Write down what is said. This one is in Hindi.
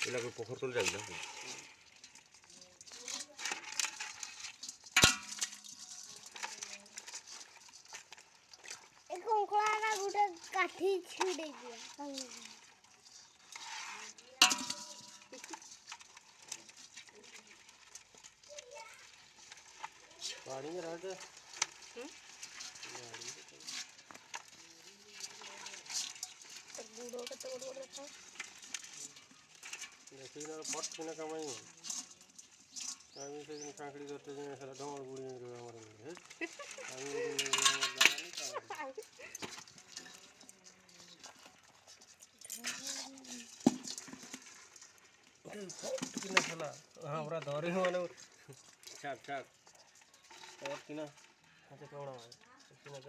ପିଲା ପୋଖରୀ ତଳେ ଚାଲିଲା ଏ କଙ୍କଡାଟା ଗୋଟେ କାଠି ଛିଡେଇ ଦିଅ पानी में रहते गुड़ो केते बड़ बड़ देखा देखी ना पट किना कमाई आमी से दिन काकड़ी करते जे साला ढोल गुड़ी में रहो हमारे है आमी पट किना साला हां पूरा धरे माने छाट छाट पट किना हाथे कौड़ा किना